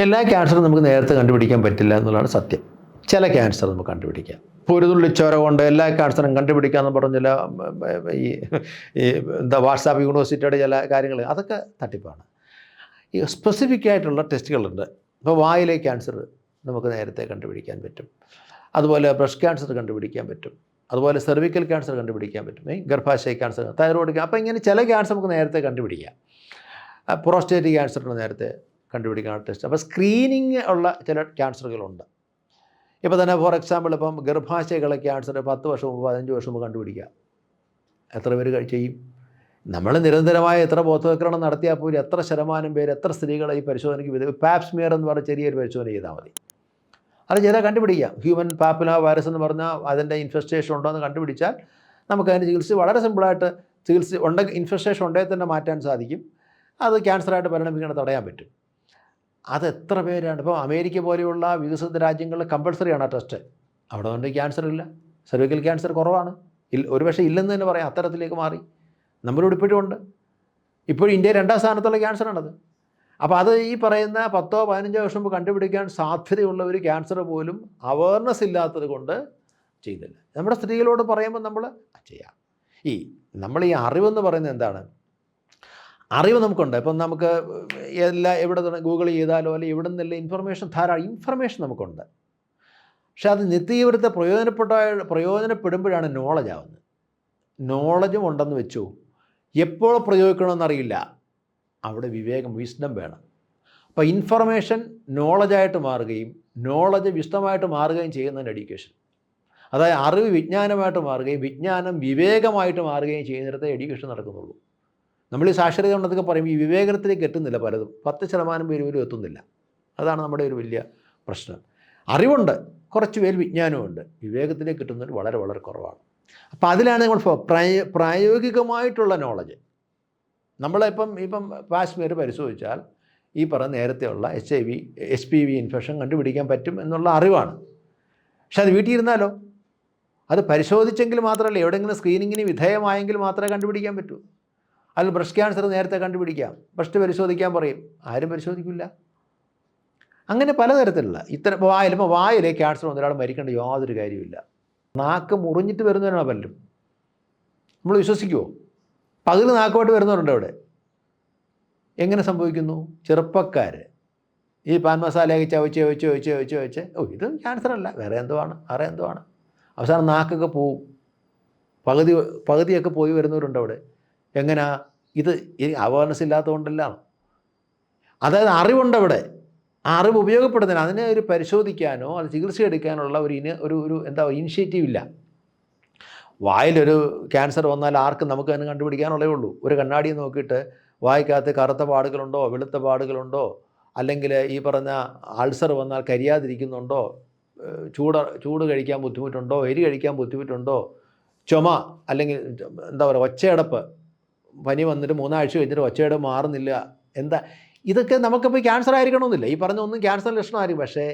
എല്ലാ ക്യാൻസറും നമുക്ക് നേരത്തെ കണ്ടുപിടിക്കാൻ പറ്റില്ല എന്നുള്ളതാണ് സത്യം. ചില ക്യാൻസർ നമുക്ക് കണ്ടുപിടിക്കാം. ഇപ്പോൾ ഒരു തുള്ളി ചോര കൊണ്ട് എല്ലാ ക്യാൻസറും കണ്ടുപിടിക്കാമെന്ന് പറഞ്ഞില്ല. ഈ വാട്സാപ്പ് യൂണിവേഴ്സിറ്റിയുടെ ചില കാര്യങ്ങൾ അതൊക്കെ തട്ടിപ്പാണ്. ഈ സ്പെസിഫിക് ആയിട്ടുള്ള ടെസ്റ്റുകളുണ്ട്. ഇപ്പോൾ വായിലെ ക്യാൻസർ നമുക്ക് നേരത്തെ കണ്ടുപിടിക്കാൻ പറ്റും. അതുപോലെ ബ്രസ്റ്റ് ക്യാൻസർ കണ്ടുപിടിക്കാൻ പറ്റും. അതുപോലെ സെർവിക്കൽ ക്യാൻസർ കണ്ടുപിടിക്കാൻ പറ്റും. ഗർഭാശയ ക്യാൻസർ, തൈറോയ്ഡ്. അപ്പോൾ ഇങ്ങനെ ചില ക്യാൻസർ നമുക്ക് നേരത്തെ കണ്ടുപിടിക്കാം. പ്രോസ്റ്റേറ്റ് ക്യാൻസറിന് നേരത്തെ കണ്ടുപിടിക്കാനുള്ള ടെസ്റ്റ്. അപ്പോൾ സ്ക്രീനിങ് ഉള്ള ചില ക്യാൻസറുകളുണ്ട്. ഇപ്പോൾ തന്നെ ഫോർ എക്സാമ്പിൾ ഇപ്പം ഗർഭാശയകളെ ക്യാൻസർ 10 വർഷം മുമ്പ് 15 വർഷം മുമ്പ് കണ്ടുപിടിക്കാം. എത്ര പേര് ചെയ്യും? നമ്മൾ നിരന്തരമായ എത്ര ബോധവൽക്കരണം നടത്തിയാൽ പോലും എത്ര ശതമാനം പേര്, എത്ര സ്ത്രീകളെ ഈ പരിശോധനയ്ക്ക് പാപ്സ്മിയർ എന്ന് പറഞ്ഞ ചെറിയൊരു പരിശോധന ചെയ്താൽ മതി. അത് ചെയ്താൽ കണ്ടുപിടിക്കാം. ഹ്യൂമൻ പാപ്പുല വൈറസ് എന്ന് പറഞ്ഞാൽ അതിൻ്റെ ഇൻഫെസ്റ്റേഷൻ ഉണ്ടോ എന്ന് കണ്ടുപിടിച്ചാൽ നമുക്കതിന് ചികിത്സ വളരെ സിമ്പിളായിട്ട് ഇൻഫെസ്റ്റേഷൻ ഉണ്ടെങ്കിൽ തന്നെ മാറ്റാൻ സാധിക്കും. അത് ക്യാൻസറായിട്ട് പരിണമിക്കുന്നത് തടയാൻ പറ്റും. അത് എത്ര പേരാണ്? ഇപ്പോൾ അമേരിക്ക പോലെയുള്ള വികസിത രാജ്യങ്ങളിൽ കമ്പൾസറിയാണ് ആ ടെസ്റ്റ്. അവിടെ കൊണ്ട് ക്യാൻസർ ഇല്ല, സെർവിക്കൽ ക്യാൻസർ കുറവാണ്. ഒരുപക്ഷെ ഇല്ലെന്ന് തന്നെ പറയാം. അത്തരത്തിലേക്ക് മാറി. നമ്മളിവിടെ ഇപ്പോഴും ഉണ്ട്. ഇപ്പോഴും ഇന്ത്യ 2ാം സ്ഥാനത്തുള്ള ക്യാൻസറാണത്. അപ്പോൾ അത് ഈ പറയുന്ന 10-15 വർഷം മുമ്പ് കണ്ടുപിടിക്കാൻ സാധ്യതയുള്ള ഒരു ക്യാൻസർ പോലും അവയർനെസ് ഇല്ലാത്തത് കൊണ്ട് ചെയ്യുന്നില്ല. നമ്മുടെ സ്ത്രീകളോട് പറയുമ്പോൾ നമ്മൾ ചെയ്യാം. നമ്മൾ ഈ അറിവെന്ന് പറയുന്നത് എന്താണ്? അറിവ് നമുക്കുണ്ട്. ഇപ്പം നമുക്ക് എവിടെ ഗൂഗിൾ ചെയ്താലോ അല്ലെങ്കിൽ എവിടെ നിന്നുള്ള ധാരാളം ഇൻഫർമേഷൻ നമുക്കുണ്ട്. പക്ഷെ അത് നിത്യജീവിതത്തെ പ്രയോജനപ്പെടുമ്പോഴാണ് നോളജ് ആവുന്നത്. നോളജും ഉണ്ടെന്ന് വെച്ചു, എപ്പോൾ പ്രയോഗിക്കണമെന്നറിയില്ല. അവിടെ വിസ്ഡം വേണം. അപ്പോൾ ഇൻഫർമേഷൻ നോളജായിട്ട് മാറുകയും നോളജ് വിസ്ഡമായിട്ട് മാറുകയും ചെയ്യുന്നതിന് എഡ്യൂക്കേഷൻ. അതായത് അറിവ് വിജ്ഞാനമായിട്ട് മാറുകയും വിജ്ഞാനം വിവേകമായിട്ട് മാറുകയും ചെയ്യുന്നിടത്ത് എഡ്യൂക്കേഷൻ നടക്കുന്നുള്ളൂ. നമ്മൾ ഈ സാക്ഷരത ഉണ്ടെന്നൊക്കെ പറയുമ്പോൾ ഈ വിവേകത്തിലേക്ക് എത്തുന്നില്ല. പലതും 10% പേര് പോലും എത്തുന്നില്ല. അതാണ് നമ്മുടെ ഒരു വലിയ പ്രശ്നം. അറിവുണ്ട്, കുറച്ച് പേര് വിജ്ഞാനമുണ്ട്, വിവേകത്തിലേക്ക് കിട്ടുന്നത് വളരെ വളരെ കുറവാണ്. അപ്പോൾ അതിലാണ് നമ്മൾ പ്രായോഗികമായിട്ടുള്ള നോളജ്. ഇപ്പം പാസ്മിയർ പരിശോധിച്ചാൽ ഈ പറഞ്ഞ നേരത്തെയുള്ള HPV ഇൻഫെക്ഷൻ കണ്ടുപിടിക്കാൻ പറ്റും എന്നുള്ള അറിവാണ്. പക്ഷെ അത് വീട്ടിൽ ഇരുന്നാലോ? അത് പരിശോധിച്ചെങ്കിൽ മാത്രമല്ല, എവിടെയെങ്കിലും സ്ക്രീനിങ്ങിന് വിധേയമായെങ്കിൽ മാത്രമേ കണ്ടുപിടിക്കാൻ പറ്റൂ. അതിൽ ബ്രസ്റ്റ് ക്യാൻസർ നേരത്തെ കണ്ടുപിടിക്കാം, ബ്രസ്റ്റ് പരിശോധിക്കാൻ പറയും, ആരും പരിശോധിക്കില്ല. അങ്ങനെ പലതരത്തിലുള്ള വായിലെ ക്യാൻസർ വന്ന ഒരാൾ മരിക്കേണ്ട യാതൊരു കാര്യമില്ല. നാക്ക് മുറിഞ്ഞിട്ട് വരുന്നവരാണ് പലരും. നമ്മൾ വിശ്വസിക്കുമോ? പകൽ നാക്കുമായിട്ട് വരുന്നവരുണ്ട് അവിടെ. എങ്ങനെ സംഭവിക്കുന്നു? ചെറുപ്പക്കാർ ഈ പാൻ മസാലയൊക്കെ ചവച്ച് ഇത് ക്യാൻസർ അല്ല, വേറെ എന്തോ ആണ്. അവസാനം നാക്കൊക്കെ പോവും. പകുതിയൊക്കെ പോയി വരുന്നവരുണ്ട് അവിടെ. എങ്ങനെയാ? ഇത് അവയർനെസ് ഇല്ലാത്തതുകൊണ്ടല്ല. അതായത് അറിവുണ്ട് അവിടെ. ആ അറിവ് ഉപയോഗപ്പെടുത്തുന്നില്ല. അതിനെ ഒരു പരിശോധിക്കാനോ അത് ചികിത്സ എടുക്കാനുള്ള ഒരു ഇനിഷ്യേറ്റീവ് ഇല്ല. വായിലൊരു ക്യാൻസർ വന്നാൽ ആർക്കും നമുക്ക് തന്നെ കണ്ടുപിടിക്കാനുള്ളേ ഉള്ളൂ. ഒരു കണ്ണാടിയെ നോക്കിയിട്ട് വായിക്കകത്ത് കറുത്ത പാടുകളുണ്ടോ, വെളുത്ത പാടുകളുണ്ടോ, അല്ലെങ്കിൽ ഈ പറഞ്ഞ അൾസർ വന്നാൽ കരിയാതിരിക്കുന്നുണ്ടോ, ചൂട് കഴിക്കാൻ ബുദ്ധിമുട്ടുണ്ടോ, എരി കഴിക്കാൻ ബുദ്ധിമുട്ടുണ്ടോ, ചുമ അല്ലെങ്കിൽ ഒച്ചയടപ്പ്, പനി വന്നിട്ട് 3 ആഴ്ച കഴിഞ്ഞിട്ട് ഒച്ചയടപ്പ് മാറുന്നില്ല, ഇതൊക്കെ നമുക്കിപ്പോൾ ക്യാൻസർ ആയിരിക്കണമെന്നില്ല. ഈ പറഞ്ഞ ഒന്നും ക്യാൻസർ ലക്ഷണമായിരിക്കും. പക്ഷേ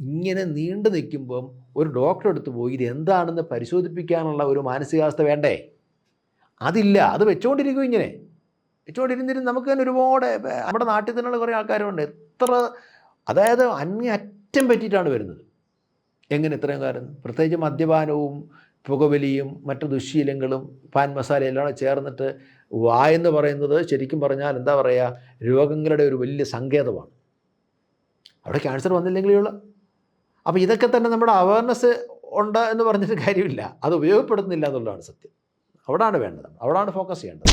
ഇങ്ങനെ നീണ്ടു നിൽക്കുമ്പം ഒരു ഡോക്ടറെ അടുത്ത് പോയി ഇത് എന്താണെന്ന് പരിശോധിപ്പിക്കാനുള്ള ഒരു മാനസികാവസ്ഥ വേണ്ടേ? അതില്ല. അത് വെച്ചുകൊണ്ടിരുന്നിട്ട് നമുക്ക് തന്നെ ഒരുപാട് നമ്മുടെ നാട്ടിൽ തന്നെയുള്ള കുറേ ആൾക്കാരുണ്ട്. അതായത് അങ്ങേയറ്റം പറ്റിയിട്ടാണ് വരുന്നത്. എങ്ങനെ ഇത്രയും കാലം? പ്രത്യേകിച്ച് മദ്യപാനവും പുകവലിയും മറ്റു ദുശ്ശീലങ്ങളും പാൻ മസാല എല്ലാം ചേർന്നിട്ട് വായെന്ന് പറയുന്നത് ശരിക്കും പറഞ്ഞാൽ രോഗങ്ങളുടെ ഒരു വലിയ സങ്കേതമാണ്. അവിടെ ക്യാൻസർ വന്നില്ലെങ്കിലേ ഉള്ളൂ. അപ്പോൾ ഇതൊക്കെ തന്നെ നമ്മുടെ അവയർനെസ് ഉണ്ട് എന്ന് പറഞ്ഞിട്ട് കാര്യമില്ല. അത് ഉപയോഗപ്പെടുത്തുന്നില്ല എന്നുള്ളതാണ് സത്യം. അവിടാണ് വേണ്ടത്. അവിടാണ് ഫോക്കസ് ചെയ്യേണ്ടത്.